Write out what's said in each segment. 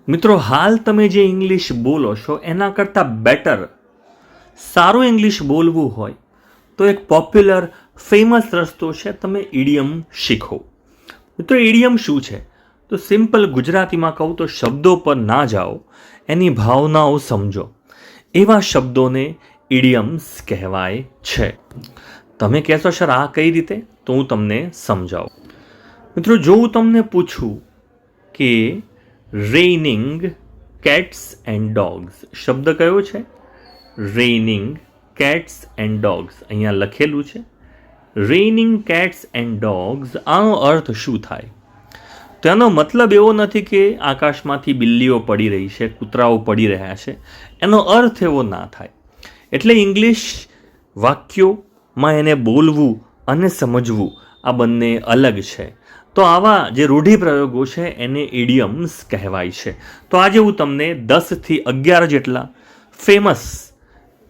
મિત્રો, હાલ તમે જે ઇંગ્લિશ બોલો છો એના કરતાં બેટર સારું ઇંગ્લિશ બોલવું હોય તો એક પોપ્યુલર ફેમસ રસ્તો છે, તમે ઇડિયમ શીખો. મિત્રો, ઇડિયમ શું છે? તો સિમ્પલ ગુજરાતીમાં કહું તો શબ્દો પર ના જાઓ, એની ભાવનાઓ સમજો. એવા શબ્દોને ઇડિયમ્સ કહેવાય છે. તમે કહેશો સર આ કઈ રીતે? તો હું તમને સમજાવું. મિત્રો, જો હું તમને પૂછું કે રેઇનિંગ કેટ્સ એન્ડ ડોગ્સ શબ્દ કયો છે? રેઇનિંગ કેટ્સ એન્ડ ડોગ્સ અહીંયા લખેલું છે. રેઇનિંગ કેટ્સ એન્ડ ડોગ્સ, આનો અર્થ શું થાય? તો એનો મતલબ એવો નથી કે આકાશમાંથી બિલ્લીઓ પડી રહી છે, કૂતરાઓ પડી રહ્યા છે. એનો અર્થ એવો ના થાય. એટલે ઇંગ્લિશ વાક્યોમાં એને બોલવું અને સમજવું આ બંને અલગ છે. તો આવા જે રૂઢિપ્રયોગો છે એને ઇડિયમ્સ કહેવાય છે. તો આજે હું તમને 10 થી 11 જેટલા ફેમસ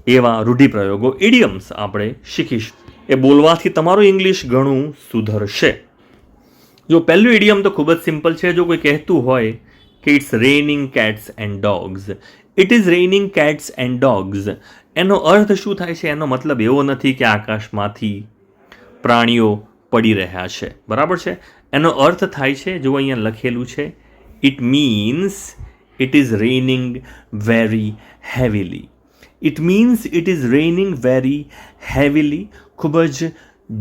એવા રૂઢિપ્રયોગો ઇડિયમ્સ આપણે શીખીશું. એ બોલવાથી તમારું ઇંગ્લિશ ઘણું સુધરશે. જો પહેલું ઇડિયમ તો ખૂબ જ સિમ્પલ છે. જો કોઈ કહેતું હોય કે it's raining cats and dogs, it is raining cats and dogs, એનો અર્થ શું થાય છે? એનો મતલબ એવો નથી કે આકાશમાંથી પ્રાણીઓ પડી રહ્યા છે. બરાબર છે? એનો અર્થ થાય છે, જો અહીંયા લખેલું છે, it means it is રેઇનિંગ very heavily. It means it is રેઇનિંગ very heavily, ખૂબ જ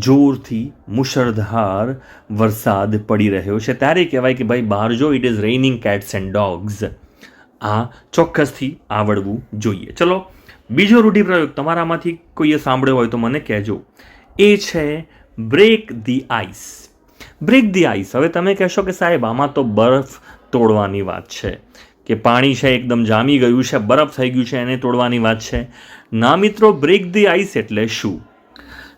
જોરથી મુશળધાર વરસાદ પડી રહ્યો છે. ત્યારે કહેવાય કે ભાઈ બહાર જો, it is raining cats and dogs. આ ચોક્કસથી આવડવું જોઈએ. ચલો, બીજો રૂઢિપ્રયોગ તમારામાંથી કોઈએ સાંભળ્યો હોય તો મને કહેજો. એ છે break the ice. Break the ice. હવે તમે કહેશો કે સાહેબ આમાં તો બરફ તોડવાની વાત છે, કે પાણી છે એકદમ જામી ગયું છે, બરફ થઈ ગયું છે, એને તોડવાની વાત છે. ના મિત્રો, બ્રેક ધી આઈસ એટલે શું?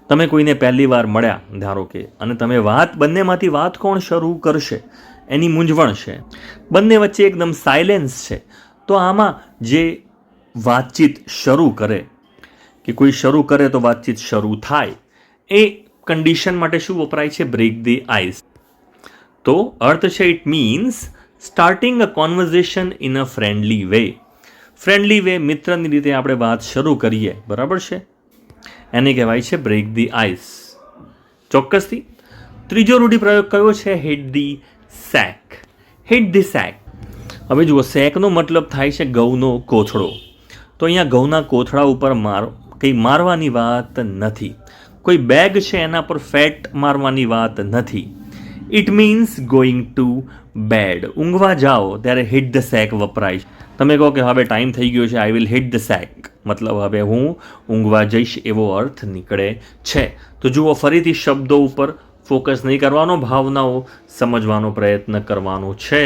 તમે કોઈને પહેલી વાર મળ્યા ધારો કે, અને તમે બંનેમાંથી વાત કોણ શરૂ કરશે એની મૂંઝવણ છે, બંને વચ્ચે એકદમ સાયલેન્સ છે. તો આમાં જે વાતચીત શરૂ કરે, કે કોઈ શરૂ કરે તો વાતચીત શરૂ થાય, એ કન્ડિશન માટે શું વપરાય છે? Break the ice. તો અર્થ છે, it means starting a conversation in a friendly way. Friendly way, મિત્રની રીતે આપણે વાત શરૂ કરીએ. બરાબર છે? એને કહેવાય છે બ્રેક ધી આઈસ. ચોક્કસથી. ત્રીજો રૂઢિપ્રયોગ કયો છે? Hit the sack. Hit the sack. હવે જુઓ, સેકનો મતલબ થાય છે ઘઉંનો કોથળો. તો અહીંયા ઘઉંના કોથળા ઉપર કંઈ મારવાની વાત નથી. કોઈ બેગ છે એના પર ફેટ મારવાની વાત નથી. It means going to bed. ઊંઘવા જાઓ ત્યારે હિટ ધ સેક વપરાય. તમે કહો કે હવે ટાઈમ થઈ ગયો છે, આઈ વિલ હિટ ધ સેક, મતલબ હવે હું ઊંઘવા જઈશ એવો અર્થ નીકળે છે. તો જુઓ, ફરીથી શબ્દો ઉપર ફોકસ નહીં કરવાનો, ભાવનાઓ સમજવાનો પ્રયત્ન કરવાનો છે.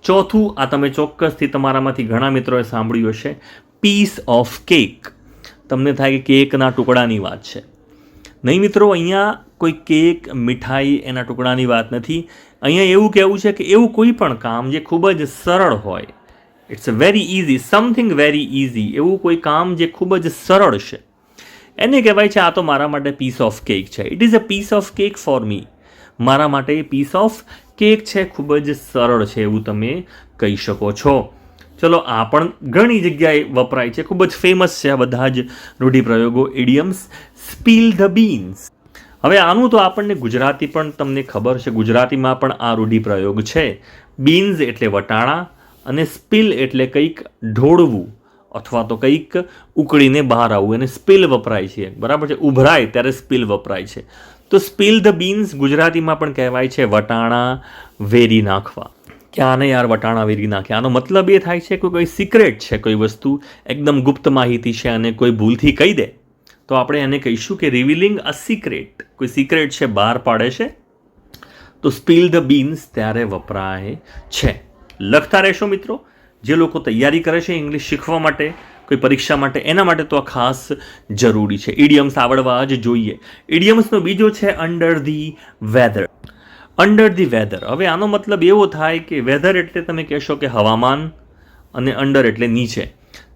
ચોથું, આ તમે ચોક્કસથી તમારામાંથી ઘણા મિત્રોએ સાંભળ્યું હશે, પીસ ઓફ કેક. તમને થાય કે કેકના ટુકડાની વાત છે. નહીં મિત્રો, અહીંયા કોઈ કેક, મીઠાઈ એના ટુકડાની વાત નથી. અહીંયા એવું કહેવું છે કે એવું કોઈ પણ કામ જે ખૂબ જ સરળ હોય, it's very easy, something very easy, એવું કોઈ કામ જે ખૂબ જ સરળ છે, એને કહેવાય છે આ તો મારા માટે પીસ ઓફ કેક છે. It is a piece of cake for me. મારા માટે પીસ ઓફ કેક છે, ખૂબ જ સરળ છે, એવું તમે કહી શકો છો. ચલો, આ પણ ઘણી જગ્યાએ વપરાય છે, ખૂબ જ ફેમસ છે આ બધા જ રૂઢિપ્રયોગો, ઇડિયમ્સ. Spill the beans. હવે આનું તો આપણને ગુજરાતી પણ તમને ખબર છે, ગુજરાતીમાં પણ આ રૂઢિપ્રયોગ છે. બીન્સ એટલે વટાણા, અને સ્પીલ એટલે કંઈક ઢોળવું અથવા તો કંઈક ઉકળીને બહાર આવવું, એને સ્પીલ વપરાય છે. બરાબર છે? ઉભરાય ત્યારે સ્પીલ વપરાય છે. તો સ્પીલ ધ બીન્સ ગુજરાતીમાં પણ કહેવાય છે વટાણા વેરી નાખવા. ક્યાં ને યાર વટાણા વેરી નાખે, આનો મતલબ એ થાય છે કે કોઈ સિક્રેટ છે, કોઈ વસ્તુ એકદમ ગુપ્ત માહિતી છે અને કોઈ ભૂલથી કહી દે તો આપણે એને કહીશું કે રિવીલિંગ અ સિક્રેટ. કોઈ સિક્રેટ છે, બહાર પાડે છે, તો સ્પીલ ધ બીન્સ ત્યારે વપરાય છે. લખતા રહેશો મિત્રો. જે લોકો તૈયારી કરે છે ઇંગ્લિશ શીખવા માટે, કોઈ પરીક્ષા માટે, એના માટે તો આ ખાસ જરૂરી છે. ઇડિયમ્સ આવડવા જ જોઈએ. ઇડિયમ્સનો બીજો છે under the weather. Under the weather. હવે આનો મતલબ એવો થાય કે વેધર એટલે તમે કહેશો કે હવામાન, અને અંડર એટલે નીચે.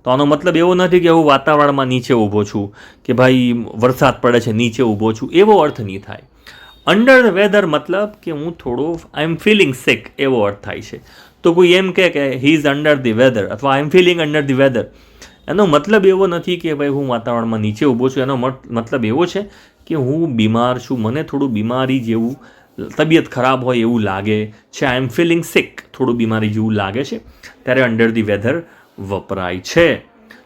તો આનો મતલબ એવો નથી કે હું વાતાવરણમાં નીચે ઊભો છું, કે ભાઈ વરસાદ પડે છે નીચે ઊભો છું, એવો અર્થ નહીં થાય. અંડર ધ વેધર મતલબ કે હું થોડો આઈ એમ ફિલિંગ સિક એવો અર્થ થાય છે. તો કોઈ એમ કહે કે he is under the weather અથવા I am feeling under the weather, એનો મતલબ એવો નથી કે ભાઈ હું વાતાવરણમાં નીચે ઊભો છું. એનો મતલબ એવો છે કે હું બીમાર છું, મને થોડું બીમારી જેવું, તબિયત ખરાબ હોય એવું લાગે છે. આઈ એમ ફિલિંગ સિક, થોડું બીમારી જેવું લાગે છે, ત્યારે અંડર ધી વેધર વપરાય છે.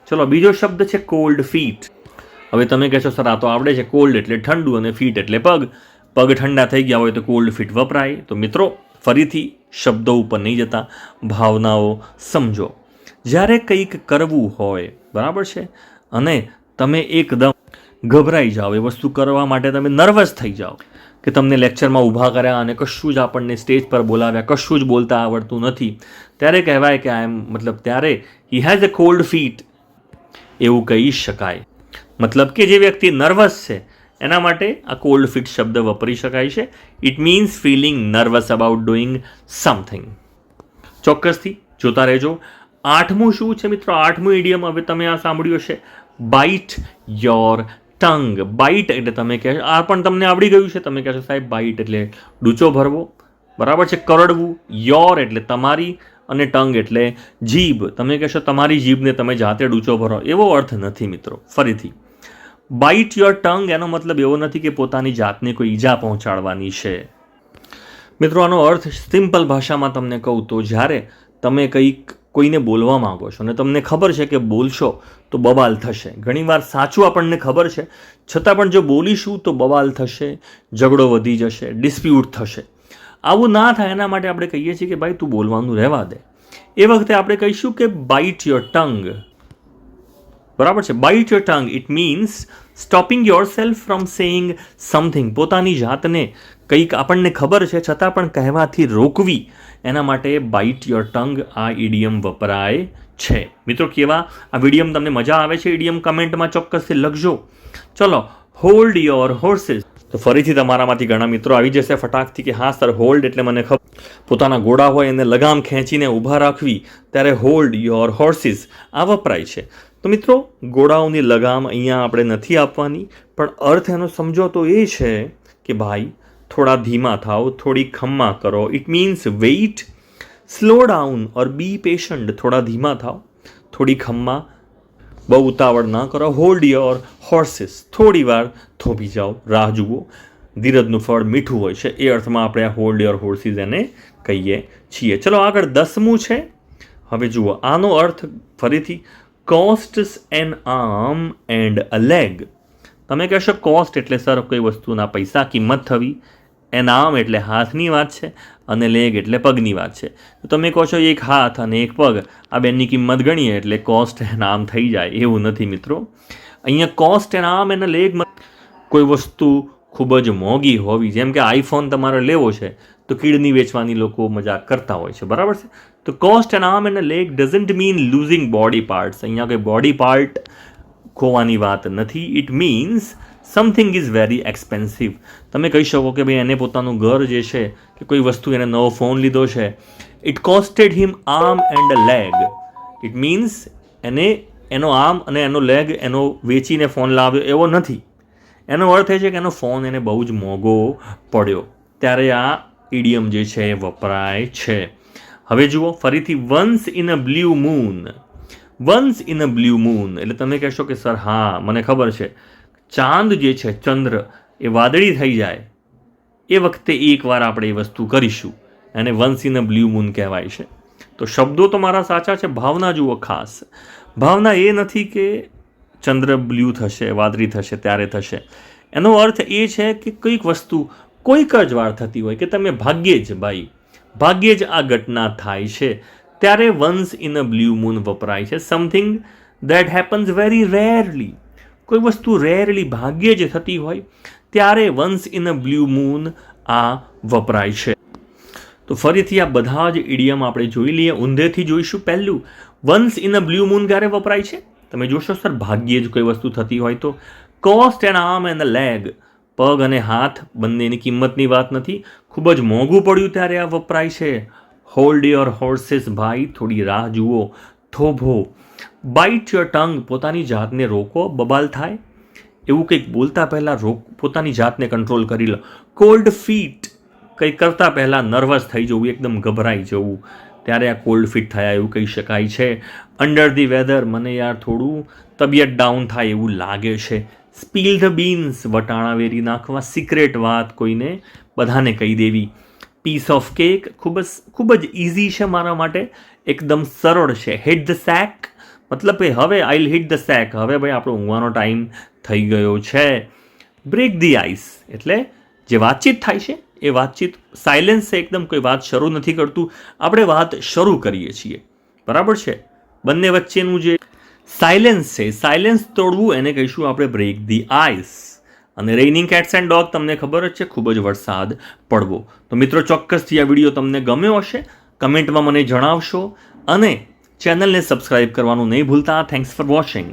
ચલો બીજો શબ્દ છે કોલ્ડ ફીટ. હવે તમે કહેશો સર આ તો આવડે છે, કોલ્ડ એટલે ઠંડુ અને ફીટ એટલે પગ. પગ ઠંડા થઈ ગયા હોય તો કોલ્ડ ફીટ વપરાય. તો મિત્રો ફરીથી શબ્દો ઉપર નહીં જતા, ભાવનાઓ સમજો. જ્યારે કંઈક કરવું હોય, બરાબર છે, અને તમે એકદમ ગભરાઈ જાઓ, એ વસ્તુ કરવા માટે તમે નર્વસ થઈ જાઓ, કે તમને લેક્ચરમાં ઊભા કર્યા અને કશું જ આપણને સ્ટેજ પર બોલાવ્યા, કશું જ બોલતા આવડતું નથી, ત્યારે કહેવાય કે ત્યારે he has a cold feet, એવું કહી શકાય. મતલબ કે જે વ્યક્તિ નર્વસ છે એના માટે આ કોલ્ડ ફીટ શબ્દ વાપરી શકાય છે. It means feeling nervous about doing something. ચોક્કસથી જોતા રહેજો. 8મું શું છે મિત્રો? 8મું ઇડિયમ હવે તમે આ સાંભળ્યું હશે, બાઇટ યોર ટંગ. બાઇટ એટલે તમે કહેશો, આ પણ તમને આવડી ગયું છે, તમે કહેશો સાહેબ બાઇટ એટલે ડૂચો ભરવો, બરાબર છે, કરડવું. યોર એટલે તમારી, અને ટંગ એટલે જીભ. તમે કહેશો તમારી જીભને તમે જાતે ડૂચો ભરો, એવો અર્થ નથી મિત્રો. ફરીથી, બાઇટ યોર ટંગ એનો મતલબ એવો નથી કે પોતાની જાતને કોઈ ઈજા પહોંચાડવાની છે. મિત્રો આનો અર્થ સિમ્પલ ભાષામાં તમને કહું તો, જ્યારે તમે કંઈક કોઈને બોલવા માંગો છો અને તમને ખબર છે કે બોલશો તો બવાલ થશે. ઘણીવાર સાચું આપણને ખબર છે, છતાં પણ જો બોલીશું તો બવાલ થશે, ઝઘડો વધી જશે, ડિસ્પ્યુટ થશે. આવું ના થાય એના માટે આપણે કહીએ છીએ કે ભાઈ તું બોલવાનું રહેવા દે. એ વખતે આપણે કહીશું કે બાઇટ યોર ટંગ, બરાબર છે. Bite your tongue it means stopping yourself from saying something. પોતાની જાતને કંઈક આપણને ખબર છે છતાં પણ કહેવાથી રોકવી, એના માટે બાઇટ યોર ટંગ આ ઇડિયમ વપરાય છે. મિત્રો કેવા આ વિડીયમ તમને મજા આવે છે? ઇડિયમ કમેન્ટમાં ચોક્કસથી લખજો. ચલો, હોલ્ડ યોર હોર્સીસ. તો ફરીથી તમારામાંથી ઘણા મિત્રો આવી જશે ફટાકથી કે હા સર હોલ્ડ એટલે મને ખબર, પોતાના ઘોડા હોય એને લગામ ખેંચીને ઊભા રાખવી, ત્યારે હોલ્ડ યોર હોર્સીસ આ વપરાય છે. તો મિત્રો ઘોડાઓની લગામ અહીંયા આપણે નથી આપવાની, પણ અર્થ એનો સમજો તો એ છે કે ભાઈ થોડા ધીમા થાવ, થોડી ખમ્મા કરો. It means wait, slow down or be patient. થોડા ધીમા થાવ, થોડી ખમ્મા, બહુ ઉતાવળ ના કરો. હોલ્ડ યોર હોર્સીસ, થોડી વાર થોભી જાઓ, રાહ જુઓ. ધીરજનું ફળ મીઠું હોય છે, એ અર્થમાં આપણે આ હોલ્ડ યોર હોર્સીસ એને કહીએ છીએ. ચલો આગળ 10મું છે. હવે જુઓ આનો અર્થ ફરીથી, costs an arm and a leg. તમે કહેશો કોસ્ટ એટલે સર કોઈ વસ્તુના પૈસા, કિંમત થવી. એન આર્મ એટલે હાથની વાત છે, અને લેગ એટલે પગની વાત છે. તો તમે કહો છો એક હાથ અને એક પગ, આ બેની કિંમત ગણીએ એટલે કોસ્ટ એન આર્મ થઈ જાય, એવું નથી મિત્રો. અહીંયા cost an arm and leg કોઈ વસ્તુ ખૂબ જ મોંઘી હોવી, જેમ કે આઈફોન તમારે લેવો છે તો કિડની વેચવાની લોકો મજાક કરતા હોય છે, બરાબર છે. તો cost an arm and leg doesn't mean losing body parts. અહીંયા કોઈ બોડી પાર્ટ ખોવાની વાત નથી. It means something is very expensive. તમે કહી શકો કે ભાઈ એને પોતાનું ઘર જે છે કે કોઈ વસ્તુ, એને નવો ફોન લીધો છે, it costed him arm and leg. It means એનો આર્મ અને એનો લેગ એનો વેચીને ફોન લાવ્યો એવો નથી. એનો અર્થ એ છે કે એનો ફોન એને બહુ જ મોંઘો પડ્યો, ત્યારે આ ઇડિયમ જે છે એ વપરાય છે. હવે જુઓ ફરીથી, once in a blue moon. Once in a blue moon એટલે તમે કહેશો કે સર હા મને ખબર છે, ચાંદ જે છે, ચંદ્ર એ વાદળી થઈ જાય એ વખતે એકવાર આપણે એ વસ્તુ કરીશું, એને once in a blue moon કહેવાય છે. તો શબ્દો તો મારા સાચા છે, ભાવના જુઓ ખાસ. ભાવના એ નથી કે ચંદ્ર બ્લુ થશે, વાદળી થશે ત્યારે થશે. એનો અર્થ એ છે કે કંઈક વસ્તુ કોઈક જ વાર થતી હોય, કે તમે ભાગ્યે જ આ ઘટના થાય છે, ત્યારે once in a blue moon વપરાય છે. Something that happens very rarely. કોઈ વસ્તુ રેરલી, ભાગ્યે જ થતી હોય ત્યારે once in a blue moon આ વપરાય છે. તો ફરીથી આ બધા જ ઇડિયમ આપણે જોઈ લઈએ, ઊંધેથી જોઈશું. પહેલું, once in a blue moon ક્યારે વપરાય છે? તમે જોશો સર ભાગ્યે જ કોઈ વસ્તુ થતી હોય તો. Cost an arm and leg, પગ અને હાથ બંનેની કિંમતની વાત નથી, ખૂબ જ મોંઘું પડ્યું ત્યારે આ વપરાય છે. હોલ્ડ યોર હોર્સીસ, ભાઈ થોડી રાહ જુઓ, થોભો. બાઇટ યોર ટંગ, પોતાની જાતને રોકો, બબાલ થાય એવું કંઈક બોલતા પહેલાં પોતાની જાતને કંટ્રોલ કરી લો. કોલ્ડ ફીટ, કંઈક કરતાં પહેલાં નર્વસ થઈ જવું, એકદમ ગભરાઈ જવું. ત્યારે આ કોલ્ડ ફિટ થયા એવું કહી શકાય છે. અંડર ધી વેધર, મને યાર થોડું તબિયત ડાઉન થાય એવું લાગે છે. સ્પીલ ધ બીન્સ, વટાણા વેરી નાખવા. સિક્રેટ વાત કોઈને બધાને કહી દેવી. પીસ ઓફ કેક, ખૂબ જ ઇઝી છે મારા માટે, એકદમ સરળ છે. હિટ ધ સેક, મતલબ કે હવે આઈલ હિટ ધ સેક, હવે ભાઈ આપણો ઊંઘવાનો ટાઈમ થઈ ગયો છે. બ્રેક ધી આઈસ, એટલે જે વાતચીત થાય છે એ વાતચીત સાયલેન્સ છે, એકદમ કોઈ વાત શરૂ નથી કરતું, આપણે વાત શરૂ કરીએ છીએ, બરાબર છે. બંને વચ્ચેનું જે સાયલેન્સ છે, સાયલેન્સ તોડવું એને કહીશું આપણે બ્રેક ધી આઈસ. અને રેઇનિંગ કેટ્સ એન્ડ ડોગ, તમને ખબર જ છે, ખૂબ જ વરસાદ પડવો. તો મિત્રો, ચોક્કસથી આ વિડીયો તમને ગમ્યો હશે, કમેન્ટમાં મને જણાવશો અને ચેનલને સબસ્ક્રાઇબ કરવાનું નહીં ભૂલતા. Thanks for watching.